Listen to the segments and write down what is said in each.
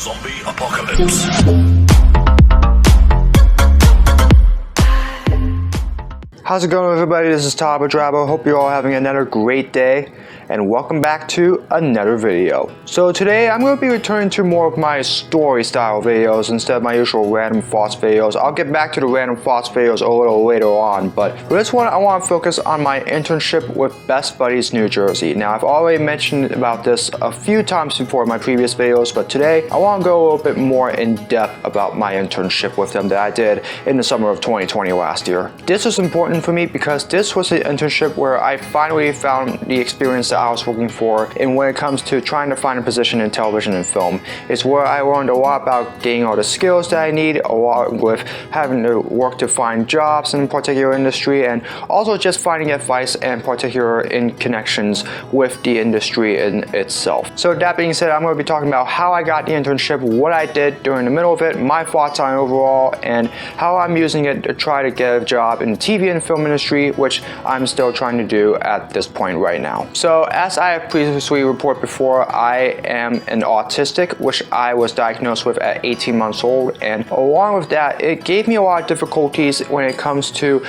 Zombie apocalypse. How's it going, everybody? This is Todd Drabo. Hope you're all having another great day, and welcome back to another video. So today I'm going to be returning to more of my story style videos instead of my usual random thoughts videos. I'll get back to the random thoughts videos a little later on, but for this one I want to focus on my internship with Best Buddies New Jersey. Now I've already mentioned about this a few times before in my previous videos, but today I want to go a little bit more in depth about my internship with them that I did in the summer of 2020 last year. This was important for me because this was the internship where I finally found the experience that I was looking for, and when it comes to trying to find a position in television and film. It's where I learned a lot about getting all the skills that I need, a lot with having to work to find jobs in a particular industry, and also just finding advice and particular in connections with the industry in itself. So that being said, I'm going to be talking about how I got the internship, what I did during the middle of it, my thoughts on it overall, and how I'm using it to try to get a job in the TV and film industry, which I'm still trying to do at this point right now. So as I have previously reported before, I am an autistic, which I was diagnosed with at 18 months old, and along with that, it gave me a lot of difficulties when it comes to,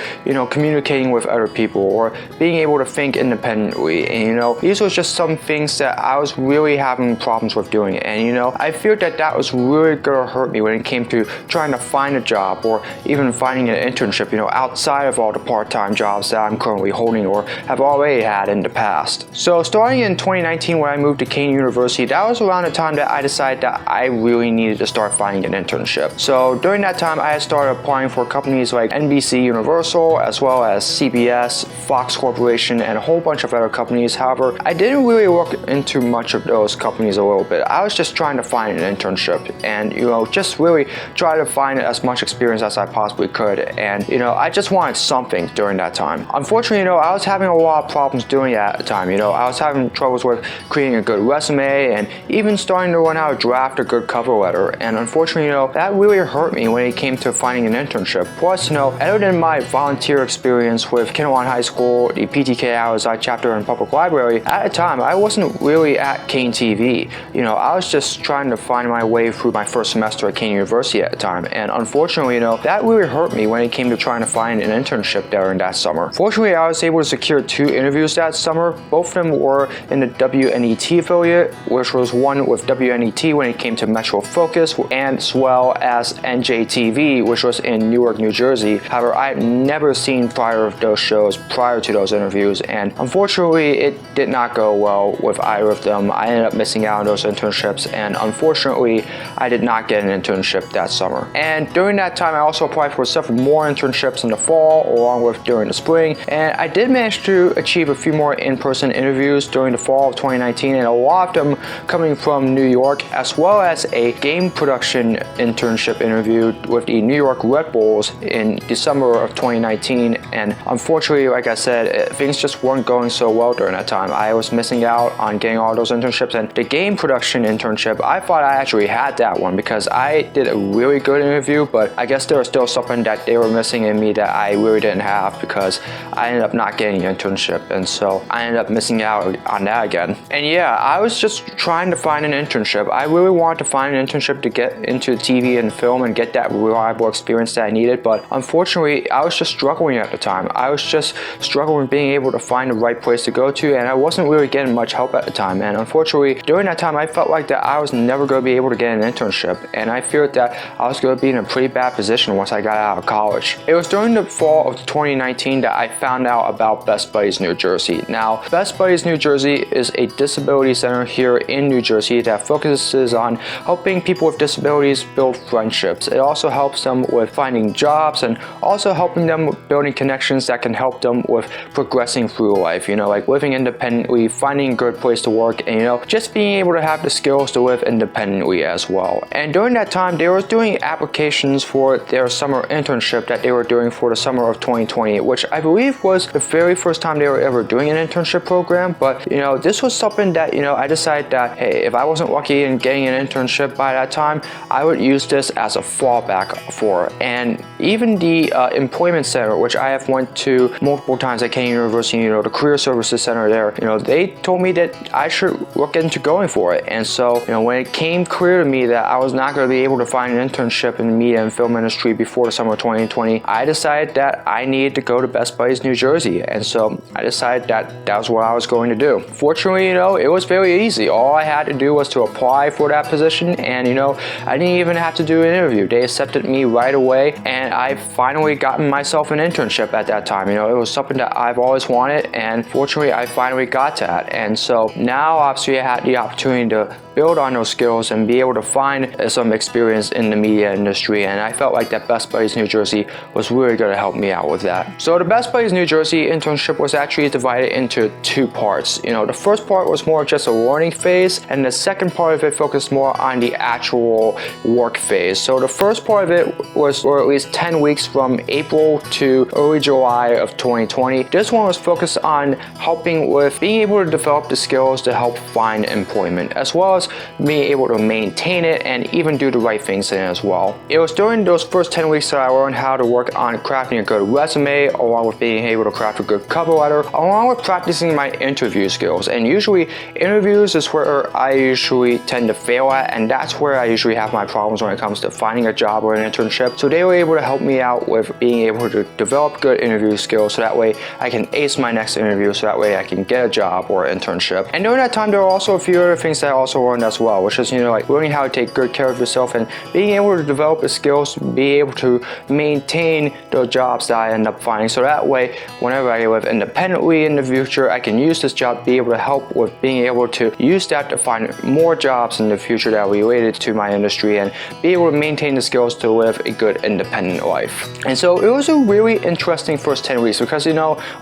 communicating with other people or being able to think independently. And these were just some things that I was really having problems with doing. And I feel that was really gonna hurt me when it came to trying to find a job or even finding an internship, outside of all the part-time jobs that I'm currently holding or have already had in the past. So starting in 2019 when I moved to Kane University, that was around the time that I decided that I really needed to start finding an internship. So during that time, I had started applying for companies like NBC Universal, as well as CBS, Fox Corporation, and a whole bunch of other companies. However, I didn't really look into much of those companies a little bit. I was just trying to find an internship and, just really try to find as much experience as I possibly could. And, I just wanted something during that time. Unfortunately, I was having a lot of problems doing it at the time. I was having troubles with creating a good resume and even starting to learn how to draft a good cover letter. And unfortunately, that really hurt me when it came to finding an internship. Plus, other than my volunteer experience with Kinnelon High School, the PTK RSI chapter and public library, at the time, I wasn't really at Kane TV. I was just trying to find my way through my first semester at Kane University at the time. And unfortunately, that really hurt me when it came to trying to find an internship during that summer. Fortunately, I was able to secure 2 interviews that summer. Both of them were in the WNET affiliate, which was one with WNET when it came to Metro Focus, and as well as NJTV, which was in Newark, New Jersey. However, I had never seen prior of those shows prior to those interviews, and unfortunately, it did not go well with either of them. I ended up missing out on those internships, and unfortunately, I did not get an internship that summer. And during that time, I also applied for several more internships in the fall, along with during the spring, and I did manage to achieve a few more in-person interviews during the fall of 2019, and a lot of them coming from New York, as well as a game production internship interview with the New York Red Bulls in December of 2019. And unfortunately, like I said, things just weren't going so well during that time. I was missing out on getting all those internships, and the game production internship, I thought I actually had that one because I did a really good interview, but I guess there was still something that they were missing in me that I really didn't have because I ended up not getting an internship, and so I ended up missing out on that again. And yeah, I was just trying to find an internship. I really wanted to find an internship to get into TV and film and get that reliable experience that I needed, but unfortunately, I was just struggling at the time. I was just struggling being able to find the right place to go to, and I wasn't really getting much help at the time. And unfortunately, during that time, I felt like that I was never going to be able to get an internship, and I feared that I was going to be in a pretty bad position once I got out of college. It was during the fall of 2019 that I found out about Best Buddies New Jersey. Now, Best Buddies New Jersey is a disability center here in New Jersey that focuses on helping people with disabilities build friendships. It also helps them with finding jobs and also helping them with building connections that can help them with progressing through life, like living independently, finding a good place to work, and just being able to have the skills to live independently as well. And during that time, they were doing applications for their summer internship that they were doing for the summer of 2020, which I believe was the very first time they were ever doing an internship program. program, but this was something that I decided that, hey, if I wasn't lucky in getting an internship by that time, I would use this as a fallback for it. And even the employment center, which I have went to multiple times at Kenyon University, the career services center there, they told me that I should look into going for it. And so when it came clear to me that I was not going to be able to find an internship in the media and film industry before the summer of 2020, I decided that I needed to go to Best Buddies New Jersey. And so I decided that that was what I was going to do. Fortunately, it was very easy. All I had to do was to apply for that position, and I didn't even have to do an interview. They accepted me right away, and I finally gotten myself an internship at that time. It was something that I've always wanted, and fortunately I finally got that. And so now obviously I had the opportunity to build on those skills and be able to find some experience in the media industry, and I felt like that Best Buddies New Jersey was really going to help me out with that. So the Best Buddies New Jersey internship was actually divided into two parts. The first part was more just a learning phase, and the second part of it focused more on the actual work phase. So the first part of it was for at least 10 weeks from April to early July of 2020. This one was focused on helping with being able to develop the skills to help find employment, as well as being able to maintain it and even do the right things in it as well. It was during those first 10 weeks that I learned how to work on crafting a good resume, along with being able to craft a good cover letter, along with practicing my interview skills. And usually interviews is where I usually tend to fail at, and that's where I usually have my problems when it comes to finding a job or an internship. So they were able to help me out with being able to develop good interview skills, so that way I can ace my next interview, so that way I can get a job or an internship. And during that time there were also a few other things that I also learned as well, which is like learning how to take good care of yourself and being able to develop the skills to be able to maintain the jobs that I end up finding, so that way whenever I live independently in the future, I can use this job to be able to help with being able to use that to find more jobs in the future that are related to my industry and be able to maintain the skills to live a good independent life. And so it was a really interesting first 10 weeks because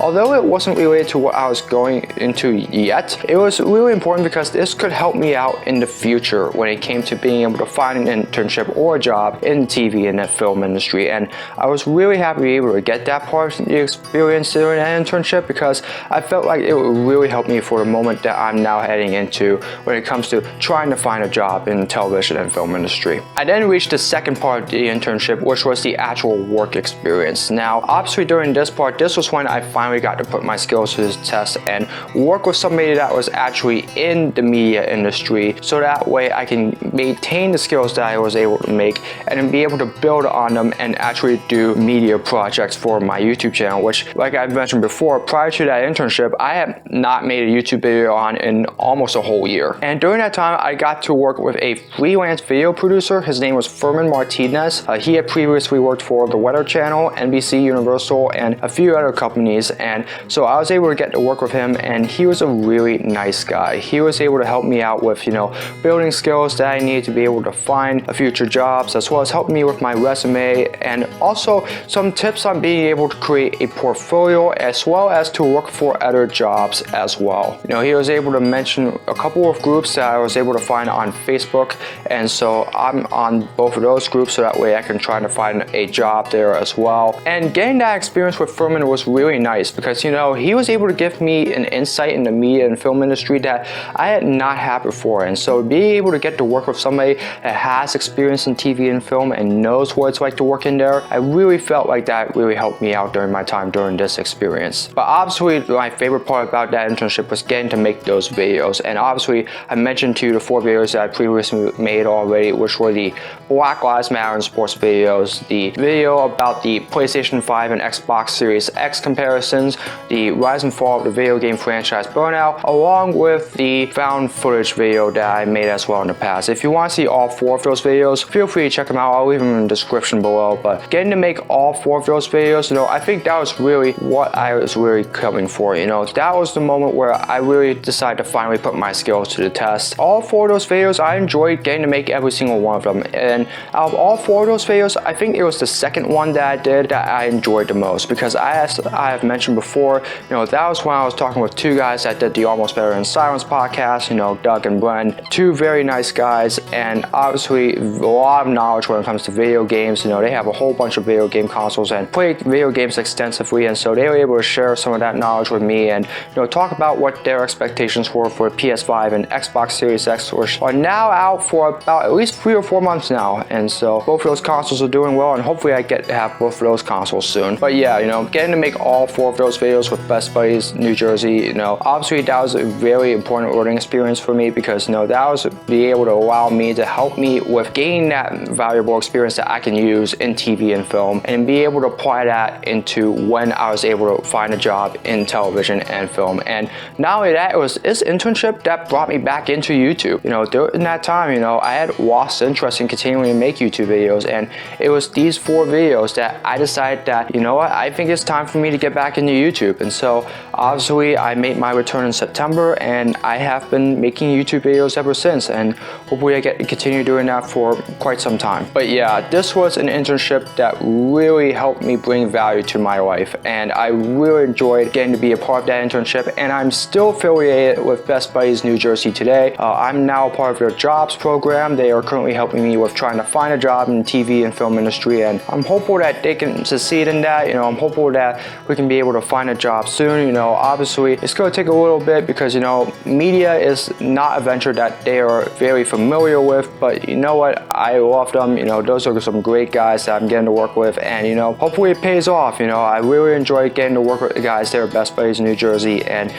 although it wasn't related to what I was going into yet, it was really important because this could help me out in the future when it came to being able to find an internship or a job in TV and the film industry. And I was really happy to be able to get that part of the experience during that internship because I felt like it would really help me for the moment that I'm now heading into when it comes to trying to find a job in the television and film industry. I then reached the second part of the internship, which was the actual work experience. Now, obviously during this part, this was when I finally got to put my skills to the test and work with somebody that was actually in the media industry, so that way I can maintain the skills that I was able to make and then be able to build on them and actually do media projects for my YouTube channel, which, like I've mentioned before, prior to that internship, I had not made a YouTube video on in almost a whole year. And during that time, I got to work with a freelance video producer. His name was Furman Martinez. He had previously worked for the Weather Channel, NBC Universal, and a few other companies. And so I was able to get to work with him, and he was a really nice guy. He was able to help me out with, building skills that I needed to be able to find future jobs, as well as helping me with my resume, and also some tips on being able to create a portfolio, as well as to look for other jobs as well. He was able to mention a couple of groups that I was able to find on Facebook, and so I'm on both of those groups, so that way I can try to find a job there as well. And getting that experience with Furman was really nice because he was able to give me an insight in the media and film industry that I had not had before. And so being able to get to work with somebody that has experience in TV and film and knows what it's like to work in there, I really felt like that really helped me out during my time during this experience. But obviously my favorite part about that internship was getting to make those videos. And obviously I mentioned to you the 4 videos that I previously made already, which were the Black Lives Matter in sports videos, the video about the PlayStation 5 and Xbox Series X comparisons, the rise and fall of the video game franchise Burnout, along with the found footage video that I made as well in the past. If you want to see all 4 of those videos, feel free to check them out. I'll leave them in the description below. But getting to make all 4 of those videos, I think that was really what I was really coming for. That was the moment where I really decided to finally put my skills to the test. All 4 of those videos, I enjoyed getting to make every single one of them. And out of all 4 of those videos, I think it was the second one that I did that I enjoyed the most, because I have mentioned before, that was when I was talking with 2 guys that did the Almost Better in Silence podcast, Doug and Brian. friend, two very nice guys, and obviously a lot of knowledge when it comes to video games. They have a whole bunch of video game consoles and play video games extensively, and so they were able to share some of that knowledge with me and talk about what their expectations were for PS5 and Xbox Series X, which are now out for about at least 3 or 4 months now. And so both of those consoles are doing well, and hopefully I get to have both of those consoles soon. But yeah, getting to make all 4 of those videos with Best Buddies New Jersey, obviously that was a very important learning experience for me, because that was be able to allow me to help me with gaining that valuable experience that I can use in TV and film, and be able to apply that into when I was able to find a job in television and film. And not only that, it was this internship that brought me back into YouTube. During that time, I had lost interest in continuing to make YouTube videos, and it was these 4 videos that I decided that, what, I think it's time for me to get back into YouTube. And so obviously I made my return in September, and I have been making YouTube videos ever since, and hopefully I get to continue doing that for quite some time. But yeah, this was an internship that really helped me bring value to my life, and I really enjoyed getting to be a part of that internship, and I'm still affiliated with Best Buddies New Jersey today. I'm now a part of their jobs program. They are currently helping me with trying to find a job in the TV and film industry, and I'm hopeful that they can succeed in that. I'm hopeful that we can be able to find a job soon. Obviously it's going to take a little bit, because media is not a venture that they are very familiar with, but you know what, I love them. Those are some great guys that I'm getting to work with, and hopefully it pays off. I really enjoy getting to work with the guys there at Best Buddies in New Jersey, and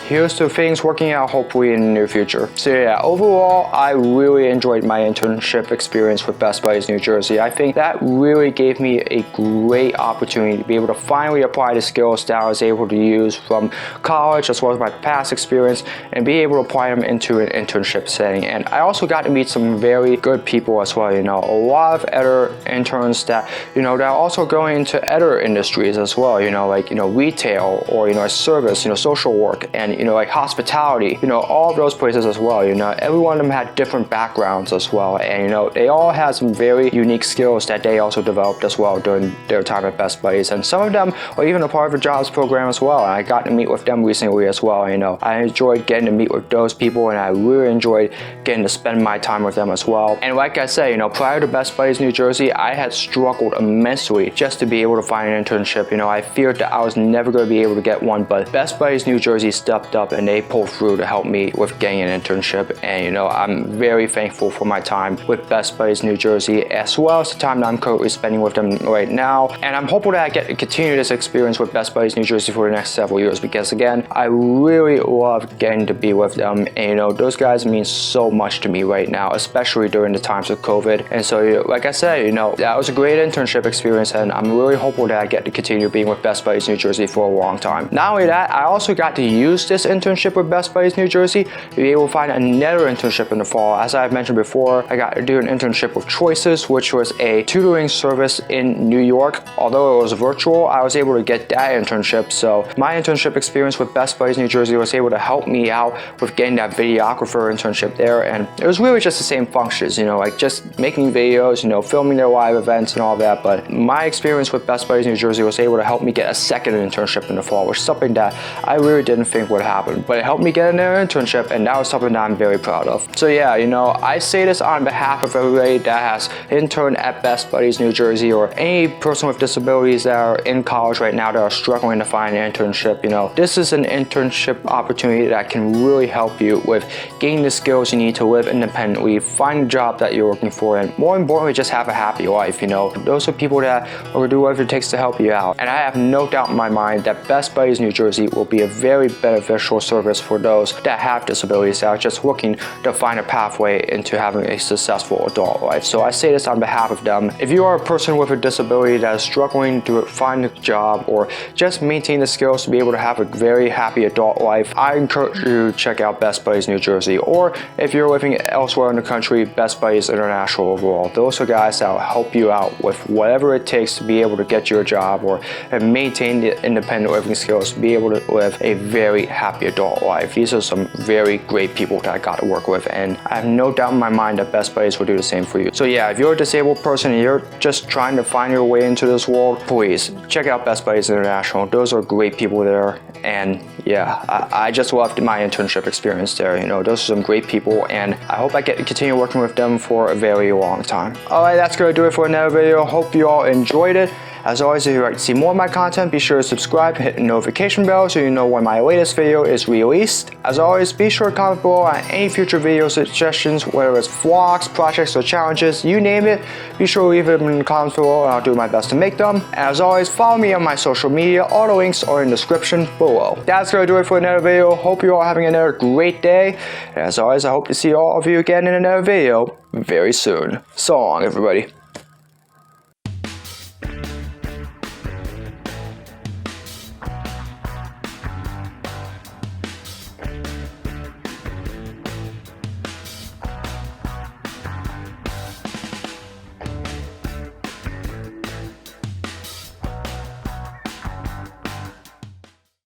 here's to things working out hopefully in the near future. So yeah, overall I really enjoyed my internship experience with Best Buddies New Jersey. I think that really gave me a great opportunity to be able to finally apply the skills that I was able to use from college as well as my past experience, and be able to apply them into an internship setting. And I also got to meet some very good people as well. A lot of other interns that that are also going into other industries as well, like retail, or service, social work, and like hospitality, all of those places as well. Every one of them had different backgrounds as well, and they all had some very unique skills that they also developed as well during their time at Best Buddies, and some of them are even a part of the jobs program as well, and I got to meet with them recently as well. I enjoyed getting to meet with those people, and I really enjoyed getting to spend my time with them as well. And like I said, prior to Best Buddies New Jersey, I had struggled immensely just to be able to find an internship. I feared that I was never going to be able to get one, but Best Buddies New Jersey stepped up and they pulled through to help me with getting an internship. And I'm very thankful for my time with Best Buddies New Jersey, as well as the time that I'm currently spending with them right now. And I'm hopeful that I get to continue this experience with Best Buddies New Jersey for the next several years, because again, I really love getting to be with them, and those guys mean so much to me right now, especially during the times of COVID. And so like I said, that was a great internship experience, and I'm really hopeful that I get to continue being with Best Buddies New Jersey for a long time. Not only that, I also got to use this internship with Best Buddies New Jersey to be able to find another internship in the fall. As I've mentioned before, I got to do an internship with Choices, which was a tutoring service in New York. Although it was virtual, I was able to get that internship. So my internship experience with Best Buddies New Jersey was able to help me out with getting that videographer internship there, and it was really just the same functions, like just making videos, filming their live events and all that. But my experience with Best Buddies New Jersey was able to help me get a second internship in the fall, which is something that I really didn't think would happen, but it helped me get another internship, and that was something that I'm very proud of. So yeah, I say this on behalf of everybody that has interned at Best Buddies New Jersey, or any person with disabilities that are in college right now that are struggling to find an internship. This is an internship opportunity that can really help you with gaining the skills you need to live independently, find a job that you're looking for, and more importantly, just have a happy life. Those are people that will do whatever it takes to help you out. And I have no doubt in my mind that Best Buddies New Jersey will be a very beneficial service for those that have disabilities that are just looking to find a pathway into having a successful adult life. So I say this on behalf of them. If you are a person with a disability that is struggling to find a job or just maintain the skills to be able to have a very happy adult life, I encourage you to check out Best Buddies New Jersey. Or if you're living elsewhere in the country, Best Buddies International overall. Those are guys that will help you out with whatever it takes to be able to get your job or maintain the independent living skills to be able to live a very happy adult life. These are some very great people that I got to work with, and I have no doubt in my mind that Best Buddies will do the same for you. So yeah, if you're a disabled person and you're just trying to find your way into this world, please check out Best Buddies International. Those are great people there, and yeah, I just loved my internship experience there. Those Those are some great people, and I hope I get to continue working with them for a very long time. Alright, that's going to do it for another video. Hope you all enjoyed it. As always, if you'd like to see more of my content, be sure to subscribe and hit the notification bell so you know when my latest video is released. As always, be sure to comment below on any future video suggestions, whether it's vlogs, projects, or challenges, you name it. Be sure to leave them in the comments below and I'll do my best to make them. And as always, follow me on my social media. All the links are in the description below. That's going to do it for another video. Hope you're all having another great day. And as always, I hope to see all of you again in another video very soon. So long, everybody.